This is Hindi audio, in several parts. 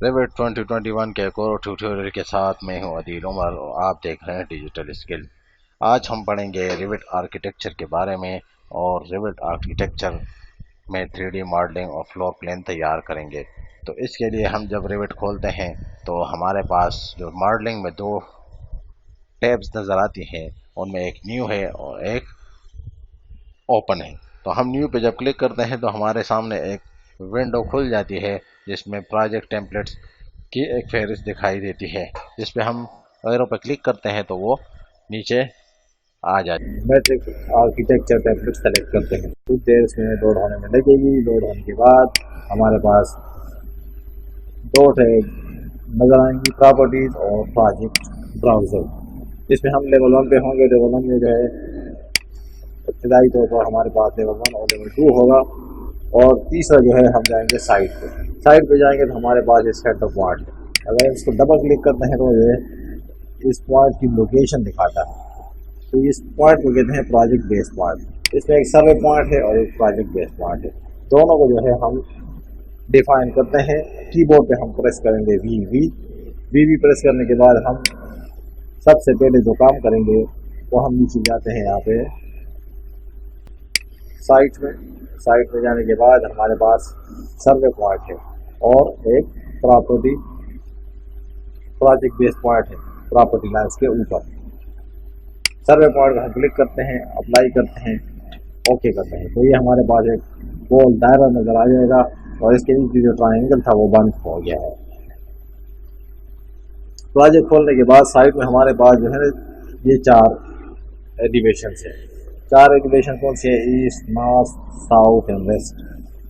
रिविट 2021 के एक और ट्यूटोरियल के साथ मैं हूं अदील उमर और आप देख रहे हैं डिजिटल स्किल। आज हम पढ़ेंगे रिविट आर्किटेक्चर के बारे में और रिविट आर्किटेक्चर में 3D मॉडलिंग और फ्लोर प्लान तैयार करेंगे। तो इसके लिए हम जब रिविट खोलते हैं तो हमारे पास जो मॉडलिंग में दो टैब्स नज़र आती हैं, उनमें एक न्यू है और एक ओपन है। तो हम न्यू पे जब क्लिक करते हैं तो हमारे सामने एक विंडो खुल जाती है जिसमें प्रोजेक्ट टेम्पलेट्स की एक फहरिस्त दिखाई देती है। जिस पे हम एरो पर क्लिक करते हैं तो वो नीचे आ जाती है। मैट्रिक आर्किटेक्चर टेम्पलेट सेलेक्ट करते हैं, कुछ देर इसमें लोड होने में लगेगी। लोड होने के बाद हमारे पास दो टैब नजर आएंगी, प्रॉपर्टीज और प्रोजेक्ट ब्राउजर। इसमें हम लेवल 1 पे होंगे। लेवल 1 में जो है इब्तदाई तौर पर हमारे पास लेवल 1 और लेवल 2 होगा, और तीसरा जो है हम जाएंगे साइट पे। साइट पे जाएंगे तो हमारे पास एक सेट ऑफ पॉइंट है। अगर इसको डबल क्लिक करते हैं तो ये इस पॉइंट की लोकेशन दिखाता है। तो इस पॉइंट को कहते हैं प्रोजेक्ट बेस पॉइंट। इसमें एक सर्वे पॉइंट है और एक प्रोजेक्ट बेस पॉइंट है। दोनों को जो है हम डिफाइन करते हैं। कीबोर्ड पे हम प्रेस करेंगे वी प्रेस करने के बाद हम सबसे पहले जो काम करेंगे वो हम नीचे जाते हैं यहाँ पे साइट में जाने के बाद हमारे पास सर्वे पॉइंट है और एक प्रोजेक्ट बेस पॉइंट है प्रॉपर्टी लाइन्स के ऊपर। सर्वे पॉइंट हम क्लिक करते हैं, अप्लाई करते हैं, ओके करते हैं, तो ये हमारे पास एक गोल दायरा नजर आ जाएगा और इसके नीचे जो ट्रायंगल था वो बंद हो गया है। प्रोजेक्ट खोलने के बाद साइट में हमारे पास जो है ये 4 एलिवेशन है। 4 एलिवेशन कौन से है? East, north, south and west.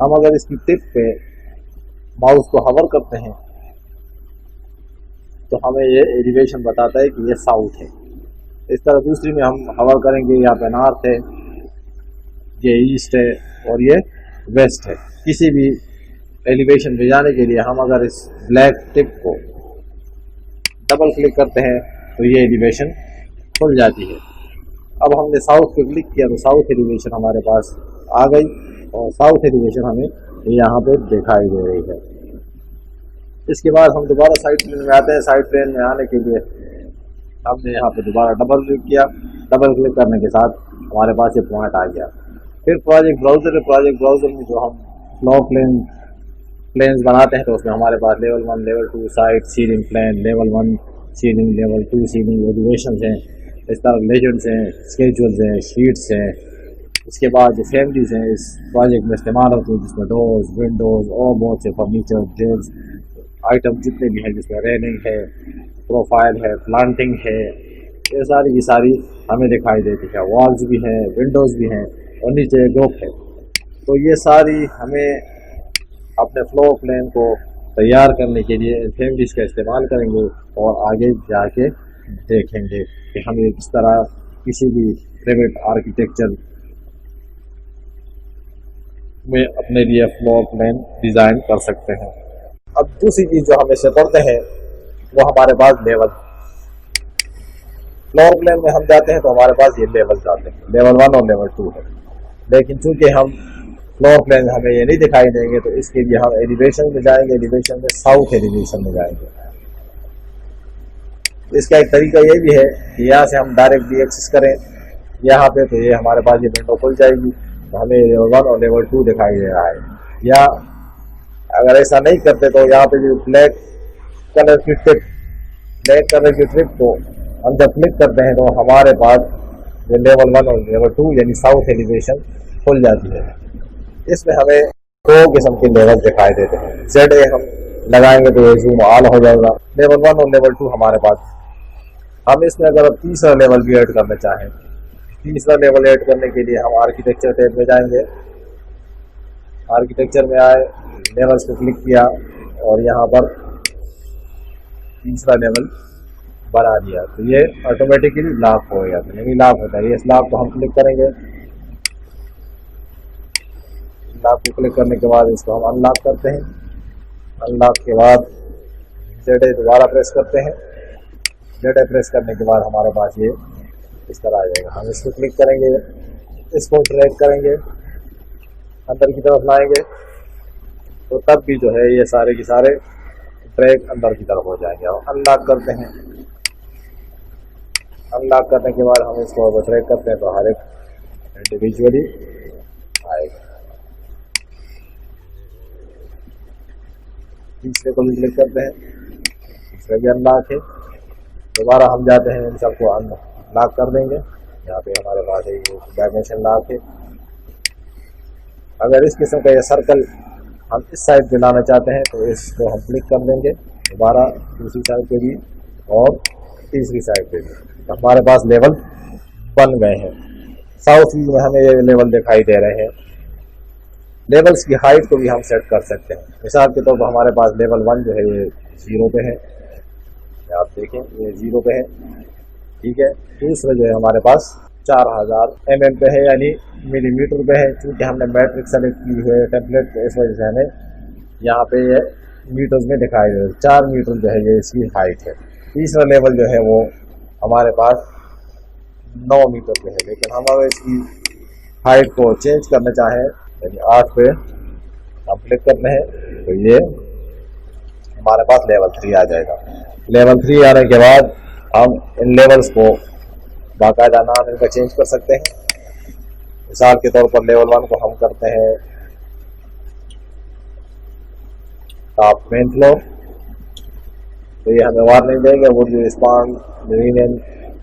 हम अगर इसकी टिप पे माउस को हवर करते हैं तो हमें ये एलिवेशन बताता है कि ये साउथ है। इस तरह दूसरी में हम हवर करेंगे, यहाँ पे नॉर्थ है, ये ईस्ट है और ये वेस्ट है। किसी भी एलिवेशन पे जाने के लिए हम अगर इस ब्लैक टिप को डबल क्लिक करते हैं तो ये एलिवेशन खुल जाती है। अब हमने साउथ पे क्लिक किया तो साउथ एलिवेशन हमारे पास आ गई और साउथ एलिवेशन हमें यहाँ पे दिखाई दे रही है। इसके बाद हम दोबारा साइड प्लेन में आते हैं। साइड प्लेन में आने के लिए हमने यहाँ पे दोबारा डबल क्लिक किया। डबल क्लिक करने के साथ हमारे पास ये पॉइंट आ गया। फिर प्रोजेक्ट ब्राउजर है। प्रोजेक्ट ब्राउजर में जो हम फ्लोर प्लेन्स बनाते हैं तो उसमें हमारे पास level 1, level 2, side, ceiling plan, level 1 ceiling, level 2 ceiling, elevation हैं, इस तरह लेजेंड्स हैं, स्केजुअल्स हैं, शीट्स हैं। इसके बाद जो फैमिलीज हैं इस प्रोजेक्ट में इस्तेमाल होती हैं, जिसमें डोर्स, विंडोज़ और बहुत से फर्नीचर, ड्रिल्स आइटम जितने भी हैं, जिसमें रेलिंग है, प्रोफाइल है, प्लांटिंग है, ये सारी की सारी हमें दिखाई देती है। वॉल्स भी हैं, विंडोज़ भी हैं और नीचे ग्रुप है। तो ये सारी हमें अपने फ्लोर प्लान को तैयार करने के लिए फैमिलीज का इस्तेमाल करेंगे और आगे जाके देखेंगे कि हम ये किस तरह किसी भी रिविट आर्किटेक्चर में अपने लिए फ्लोर प्लान डिज़ाइन कर सकते हैं। अब दूसरी चीज़ जो हम इससे पढ़ते हैं वो हमारे पास लेवल। फ्लोर प्लान में हम जाते हैं तो हमारे पास ये लेवल आते हैं, लेवल 1 और लेवल 2 है। लेकिन चूंकि हम फ्लोर प्लान हमें ये नहीं दिखाई देंगे तो इसके लिए हम एलिवेशन में जाएंगे। एलिवेशन में साउथ एलिवेशन में जाएंगे। इसका एक तरीका ये भी है कि यहाँ से हम डायरेक्ट भी एक्सेस करें यहाँ पे तो ये हमारे पास ये विंडो खुल जाएगी, तो हमें लेवल 1 और लेवल 2 दिखाई दे रहा है। या अगर ऐसा नहीं करते तो यहाँ पे जो ब्लैक कलर की ट्रिप को हम जब क्लिक करते हैं तो हमारे पास ये लेवल 1 और लेवल 2 यानी साउथ एलिवेशन खुल जाती है। इसमें हमें 2 किस्म के लेवल दिखाई देते हैं। ZA हम लगाएंगे तो ये जूम ऑल हो जाएगा। लेवल 1 और लेवल 2 हमारे पास। हम इसमें अगर तीसरा लेवल भी ऐड करना चाहें, तीसरा लेवल ऐड करने के लिए हम आर्किटेक्चर टैब में जाएंगे। आर्किटेक्चर में आए, लेवल्स को क्लिक किया और यहाँ पर तीसरा लेवल बना दिया तो ये ऑटोमेटिकली लॉक हो गया। तो नहीं लॉक होता है, इस लॉक को हम क्लिक करेंगे। लॉक को क्लिक करने के बाद इसको हम अनलॉक करते हैं। अनलॉक के बाद ZA दोबारा प्रेस करते हैं। ZA प्रेस करने के बाद हमारे पास ये इस तरह आ जाएगा। हम इसको क्लिक करेंगे, इसको ड्रैग करेंगे, अंदर की तरफ लाएंगे तो तब भी जो है ये सारे के सारे ट्रैक अंदर की तरफ हो जाएंगे। और अनलॉक करते हैं, अनलॉक करने के बाद हम इसको ट्रैक करते हैं तो हर एक इंडिविजुअली आएगा। तीसरे को भी क्लिक करते हैं, तीसरे भी अनलॉक है। दोबारा हम जाते हैं, इन सबको अनलॉक कर देंगे। यहाँ पे हमारे पास एक डायमेंशन लॉक है। अगर इस किस्म का ये सर्कल हम इस साइड पे लाना चाहते हैं तो इसको हम क्लिक कर देंगे, दोबारा दूसरी साइड पे भी और तीसरी साइड पे भी। तो हमारे पास लेवल बन गए हैं। साउथ व्यू में हमें ये लेवल दिखाई दे रहे हैं। लेवल्स की हाइट को भी हम सेट कर सकते हैं। मिसाल के तौर पर हमारे पास लेवल 1 जो है ये 0 पे है, आप देखें ये 0 पे है, ठीक है। दूसरा जो है हमारे पास 4000 mm पे है, यानी मिलीमीटर पे है। क्योंकि हमने मैट्रिक सेलेक्ट की हुई है टेम्पलेट, तो इस वजह से हमें यहाँ पे ये मीटर्स में दिखाई दे रहा है। 4 मीटर जो है ये इसकी हाइट है। तीसरा लेवल जो है वो हमारे पास 9 मीटर पे है। लेकिन हम अगर इसकी हाइट को चेंज करना चाहें, यानी 8 पे हम क्लिक करते हैं, तो ये हमारे पास लेवल 3 आ जाएगा। लेवल 3 आने के बाद हम इन लेवल्स को बाकायदा नाम इनका चेंज कर सकते हैं। मिसाल के तौर पर लेवल 1 को हम करते हैं टॉप मेन फ्लोर, तो ये हमें वार्निंग देंगे would you respond in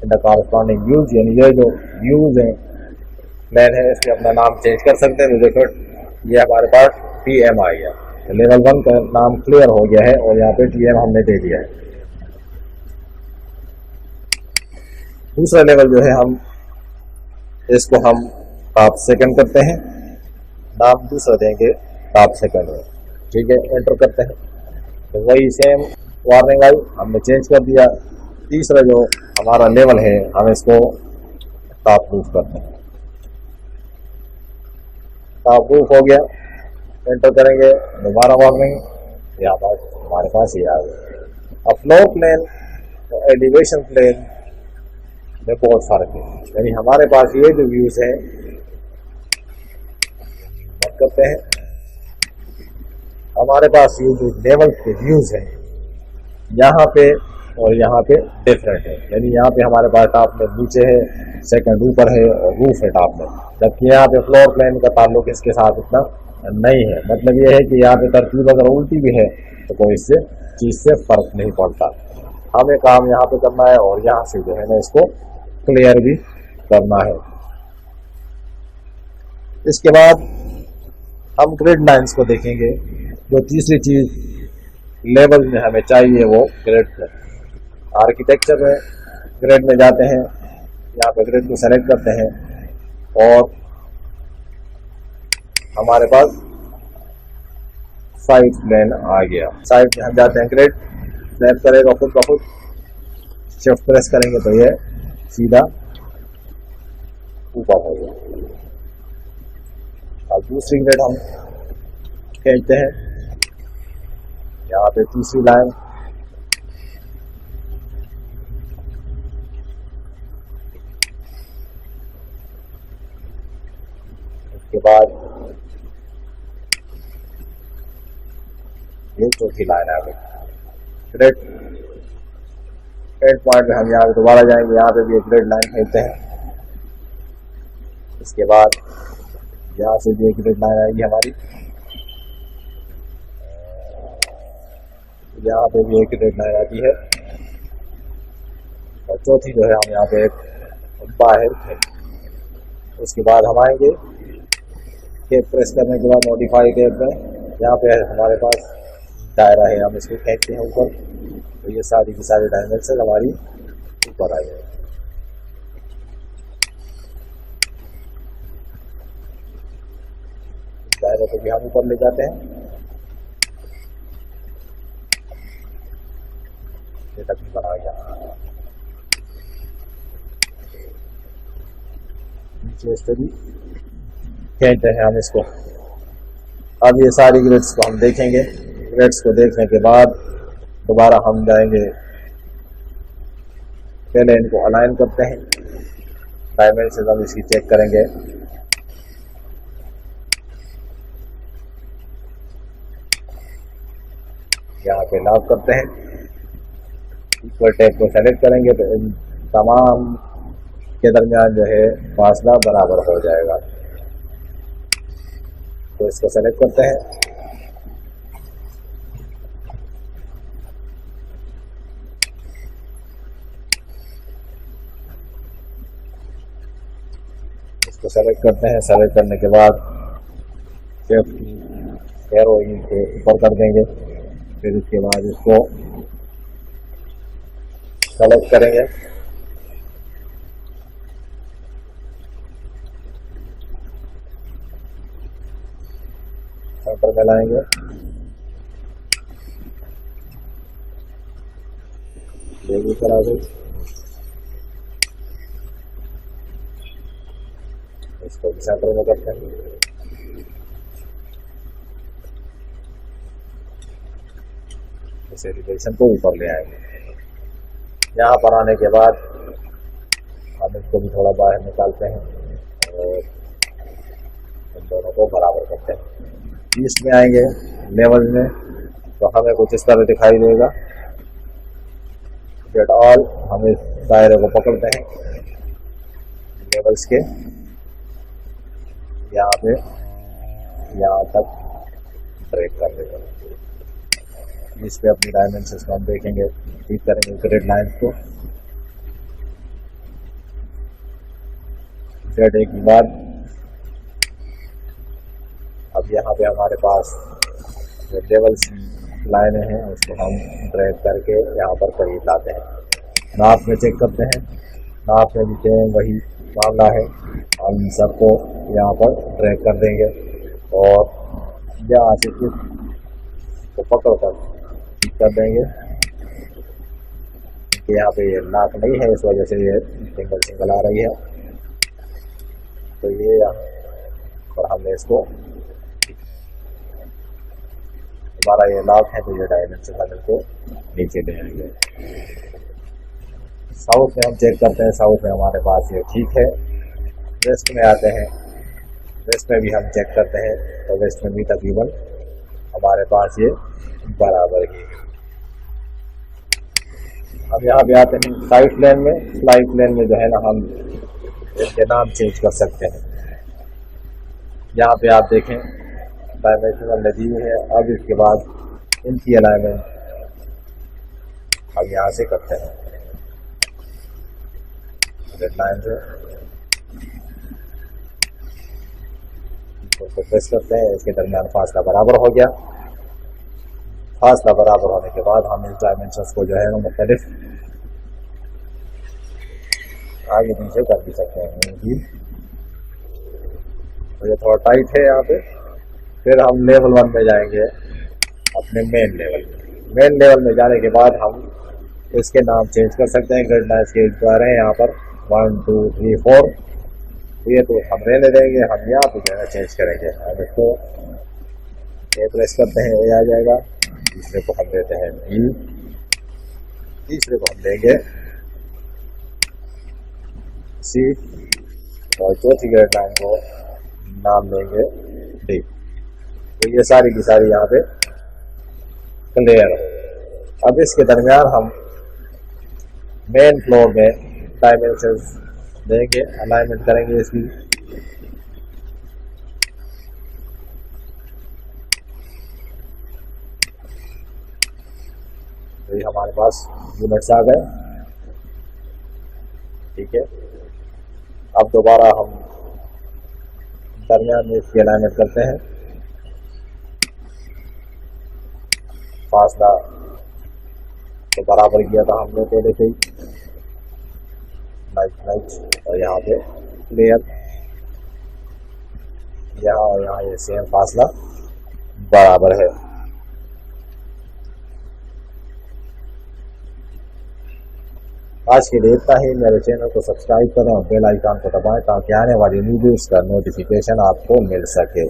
the corresponding views, यानी ये जो व्यूज हैं प्लान है इसमें अपना नाम चेंज कर सकते हैं। तो देखो ये हमारे पास TM आ गया, तो लेवल 1 का नाम क्लियर हो गया है और यहाँ पे TM हमने दे दिया है। दूसरा लेवल जो है हम इसको हम टॉप सेकंड करते हैं, नाम दूसरा देंगे टॉप सेकंड में, ठीक है। एंटर करते हैं तो वही सेम वार्निंग आई, हमने चेंज कर दिया। तीसरा जो हमारा लेवल है हम इसको टॉप रूफ करते हैं, टॉप रूफ हो गया। एंटर करेंगे, दोबारा वार्निंग, यहाँ पर हमारे पास ये आ गया। अब फ्लोर प्लेन और एलिवेशन प्लेन में बहुत फर्क है, यानी हमारे पास ये जो व्यूज है बात करते हैं, हमारे पास ये जो लेवल के व्यूज हैं यहाँ पे और यहाँ पे डिफरेंट है। यानी यहाँ पे हमारे पास टॉप में नीचे है, सेकंड ऊपर है और रूफ है टॉप में, जबकि यहाँ पे फ्लोर प्लेन का ताल्लुक इसके साथ इतना नहीं है। मतलब ये है कि यहाँ पे तरतीब अगर उल्टी भी है तो कोई इससे चीज से फर्क नहीं पड़ता। हमें काम यहाँ पे करना है और यहाँ से जो है ना इसको क्लियर भी करना है। इसके बाद हम ग्रिड लाइंस को देखेंगे। जो तीसरी चीज लेवल में हमें चाहिए वो ग्रिड। आर्किटेक्चर में ग्रिड में जाते हैं, यहाँ पे ग्रिड को सेलेक्ट करते हैं और हमारे पास साइड प्लेन आ गया। साइड में हम जाते हैं, ग्रिड सेलेक्ट करेगा खुद ब खुद, शिफ्ट प्रेस करेंगे तो ये सीधा ऊपर हो गया। अब दूसरी ग्रिड हम खींचते हैं, यहाँ पे तीसरी लाइन, उसके बाद ये चौथी लाइन आ गई। ग्रिड एंड पॉइंट में हम यहाँ पे दोबारा जाएंगे, यहाँ पे भी एक ग्रिड लाइन खींचते हैं। इसके बाद यहाँ से भी एक ग्रिड लाइन आएगी हमारी, यहाँ पे भी एक ग्रिड लाइन आती है और चौथी जो है हम यहाँ पे एक बाहर है। उसके बाद हम आएंगे, टेप प्रेस करने के बाद मॉडिफाई टेप में यहाँ पे हमारे पास दायरा है, हम इसको खींचते हैं ऊपर, तो ये सारी की सारी डायमेंशन हमारी ऊपर आ जाएगी। दायरे को भी हम ऊपर ले जाते हैं, ये तकरीबन आ गया। नीचे इस तरह खींचते हैं हम इसको। अब ये सारी ग्रिड्स को हम देखेंगे। ग्रिड्स को देखने के बाद दोबारा हम जाएंगे, पहले इनको अलाइन करते हैं, डायमेंशन हम इसकी चेक करेंगे। यहाँ पे लॉक करते हैं। इक्वल टैप को सेलेक्ट करेंगे तो इन तमाम के दरमियान जो है फासला बराबर हो जाएगा। तो इसको सेलेक्ट करते हैं, इसको सेलेक्ट करते हैं। सेलेक्ट करने के बाद शिफ्ट एरो को ऊपर कर देंगे, फिर इसके बाद इसको सेलेक्ट करेंगे, सेंटर में लाएंगे, ये भी करा दो, इसको भी सेंटर में करते हैं। इसे रिलेशन को ऊपर ले आएंगे। यहाँ पर आने के बाद हम इसको भी थोड़ा बाहर निकालते हैं और इन दोनों को बराबर करते हैं। ईस्ट में आएंगे लेवल में तो हमें कुछ इस तरह दिखाई देगा। गेट ऑल, हम इस दायरे को पकड़ते हैं लेवल्स के, यहाँ पे यहाँ तक ब्रेक कर देगा। इस पे अपनी डायमेंशंस को हम देखेंगे, ठीक करेंगे ग्रिड लाइन्स को। सेट एक बाद अब यहाँ पे हमारे पास जो लेवल्स लाइनें हैं उसको हम ड्रैग करके यहाँ पर करीब लाते हैं। नाप में चेक करते हैं, नाप में भी सेम वही मामला है, हम सबको यहाँ पर ड्रैग कर देंगे और यहाँ से इसको पकड़ कर कर देंगे। यहाँ पे ये लॉक नहीं है, इस वजह से ये सिंगल सिंगल आ रही है। तो ये यहाँ पर हमने इसको, हमारा ये लॉक है तो ये डायमेंशन बदल को नीचे ले आएंगे। साउथ में हम चेक करते हैं, साउथ में हमारे पास ये ठीक है। वेस्ट में आते हैं, वेस्ट में भी हम चेक करते हैं तो वेस्ट में भी तकरीबन हमारे पास ये बराबर ही है। हम यहाँ पे आते हैं साइड प्लेन में। साइड प्लेन में जो है ना हम इनके नाम चेंज कर सकते हैं। यहाँ पे आप देखें डायमेंशनल लगी हुई है। अब इसके बाद इनकी अलाइनमेंट हम यहाँ से करते हैं रेड लाइन से, इसको प्रेस करते हैं, इसके दरमियान फासला बराबर हो गया। फासला बराबर होने के बाद हम इस डायमेंशंस को जो है मुख्तलिफ आगे पीछे कर भी सकते हैं। तो ये थोड़ा टाइट है यहाँ पे। फिर हम लेवल 1 में जाएंगे, अपने मेन लेवल में। मेन लेवल में जाने के बाद हम इसके नाम चेंज कर सकते हैं। ग्रिड लाइन्स के द्वारा हैं यहाँ पर 1 2 3 4, ये तो हम रहने देंगे, हम यहाँ पे जो है चेंज करेंगे। हम इसको ए प्रेस करते हैं, ए आ जाएगा। तीसरे को हम देते हैं बी, तीसरे को हम देंगे सी और चौथी ग्रिड लाइन को नाम देंगे डी। तो ये सारी की सारी यहाँ पे क्लियर हो। अब इसके दरमियान हम मेन फ्लोर में डायमेंशंस देंगे, अलाइनमेंट करेंगे इसकी। तो ये हमारे पास यूनिट्स आ गए, ठीक है। अब दोबारा हम दरमियान में इसकी अलाइनमेंट करते हैं। फासला तो बराबर किया था हमने पहले से ही, नाइट और यहाँ पे क्लियर, यहाँ और यहाँ ये सेम फासला बराबर है। आज के लिए इतना ही। मेरे चैनल को सब्सक्राइब करें और बेल आइकन को दबाएं ताकि आने वाली वीडियोस का नोटिफिकेशन आपको मिल सके।